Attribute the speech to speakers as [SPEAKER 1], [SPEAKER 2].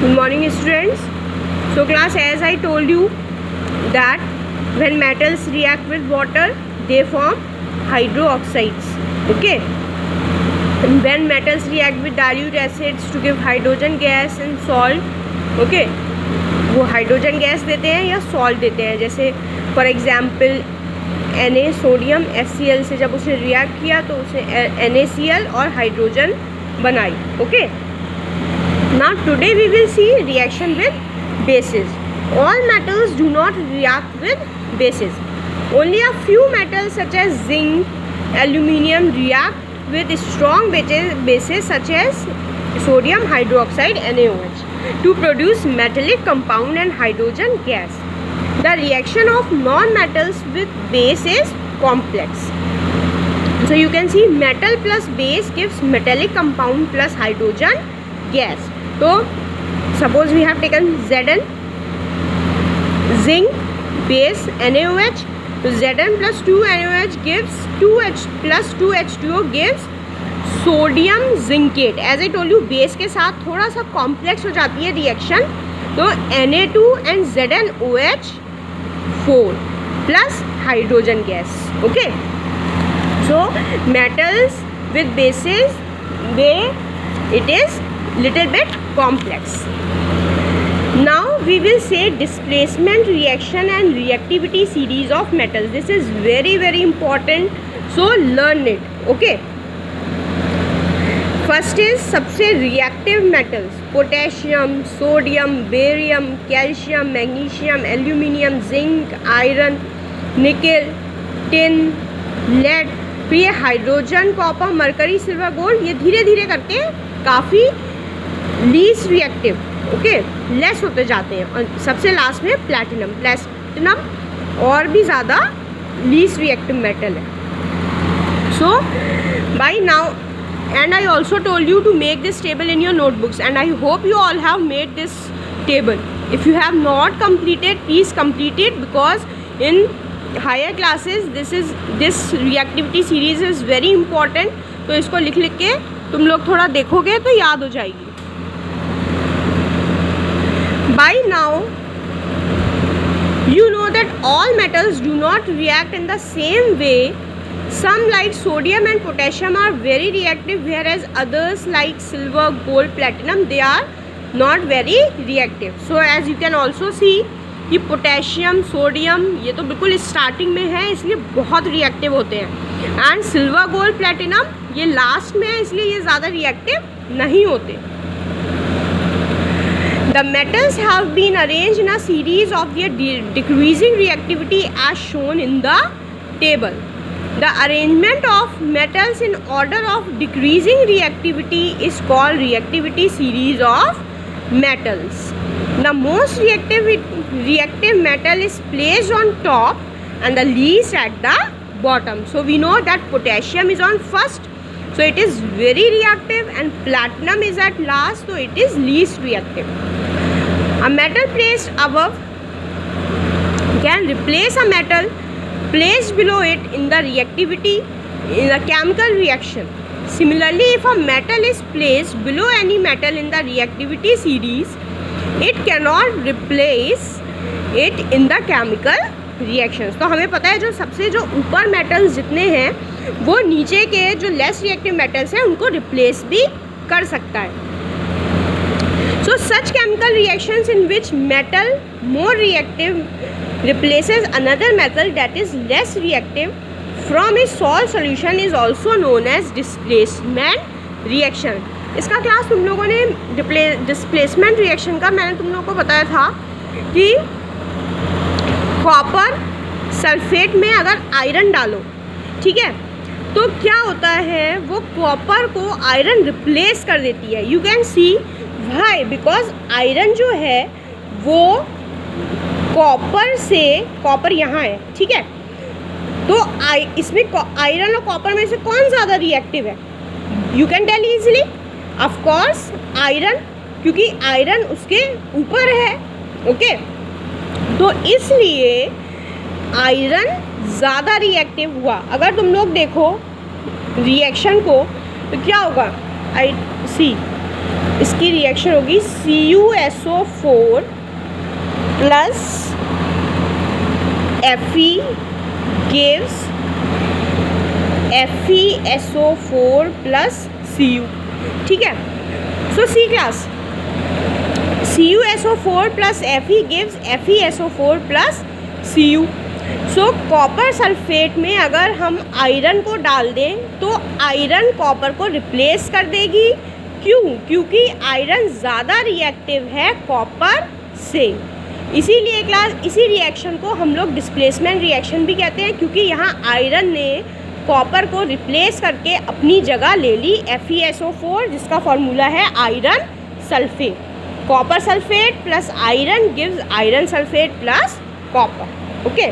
[SPEAKER 1] Good morning, students. So class, as I told you that when metals react with water, they form hydroxides. Okay. And when metals react with dilute acids to give hydrogen gas and salt, okay, वो hydrogen gas देते हैं या salt देते हैं. जैसे for example Na sodium HCl से जब उसने रिएक्ट किया तो उसने NaCl और हाइड्रोजन बनाई. Okay. Now today we will see reaction with bases. All metals do not react with bases. Only a few metals such as zinc, aluminium react with strong bases such as sodium hydroxide NaOH to produce metallic compound and hydrogen gas. The reaction of non-metals with base is complex. So you can see metal plus base gives metallic compound plus hydrogen gas. So suppose we have taken Zn, zinc, base NaOH. So Zn plus 2 NaOH gives 2H plus 2H2O gives sodium zincate. As I told you base के साथ थोड़ा सा complex हो जाती है reaction. तो Na2 and ZnOH4 plus hydrogen gas. Okay. So metals with basis they it is little bit complex. Now we will say displacement reaction and reactivity series of metals. This is very important, so learn it. Okay. First is सबसे reactive metals: potassium, sodium, barium, calcium, magnesium, aluminium, zinc, iron, nickel, tin, lead. फिर ये hydrogen, copper, mercury, silver, gold, ये धीरे धीरे करके काफ़ी least reactive, okay, less होते जाते हैं. और सबसे लास्ट में प्लैटिनम और भी ज़्यादा लीस्ट रिएक्टिव मेटल है. So by now, and I also told you to make this table in your notebooks, and I hope you all have made this table. If you have not completed, please complete it, because in higher classes this reactivity series is very important. तो इसको लिख के तुम लोग थोड़ा देखोगे तो याद हो जाएगी. By now you know that all metals do not react in the same way. Some like sodium and potassium are very reactive, whereas others like silver, gold, platinum, they are not very reactive. So as you can also see, ये potassium, sodium, ये तो बिल्कुल starting में है, इसलिए बहुत reactive होते हैं. एंड सिल्वर, गोल्ड, प्लेटिनम ये लास्ट में है, इसलिए ये ज़्यादा रिएक्टिव नहीं होते. The metals have been arranged in a series of their decreasing reactivity as shown in the table. The arrangement of metals in order of decreasing reactivity is called reactivity series of metals. The most reactive metal is placed on top and the least at the bottom. So we know that potassium is on first, so it is very reactive, and platinum is at last, so it is least reactive. A metal placed above can replace a metal placed below it in the reactivity in a chemical reaction. Similarly, if a metal is placed below any metal in the reactivity series, it cannot replace it in the chemical reactions. तो हमें पता है जो सबसे जो ऊपर metals जितने हैं वो नीचे के जो लेस रिएक्टिव मेटल्स हैं उनको रिप्लेस भी कर सकता है. So such chemical reactions in which metal more reactive replaces another metal that is less reactive from a solved solution is also known as displacement reaction. इसका क्लास तुम लोगों ने डिस्प्लेसमेंट रिएक्शन का मैंने तुम लोगों को बताया था कि कॉपर सल्फेट में अगर आयरन डालो, ठीक है, तो क्या होता है, वो कॉपर को आयरन रिप्लेस कर देती है. You can see why, because iron जो है वो कॉपर यहाँ है, ठीक है, तो इसमें आयरन और कॉपर में से कौन ज़्यादा रिएक्टिव है? You can tell easily, of course iron, क्योंकि आयरन उसके ऊपर है. ओके. तो इसलिए आयरन ज़्यादा रिएक्टिव हुआ. अगर तुम लोग देखो रिएक्शन को तो क्या होगा, आई सी इसकी रिएक्शन होगी CuSO4 plus Fe gives FeSO4 plus Cu. ठीक है, so see class CuSO4 plus Fe gives FeSO4 plus Cu. So copper sulphate में अगर हम आयरन को डाल दें तो आयरन कॉपर को रिप्लेस कर देगी. क्यों? क्योंकि आयरन ज़्यादा रिएक्टिव है कॉपर से. इसीलिए क्लास इसी रिएक्शन को हम लोग डिस्प्लेसमेंट रिएक्शन भी कहते हैं, क्योंकि यहाँ आयरन ने कॉपर को रिप्लेस करके अपनी जगह ले ली FeSO4, जिसका फॉर्मूला है iron sulphate. Copper sulphate plus iron gives iron sulphate plus copper. Okay.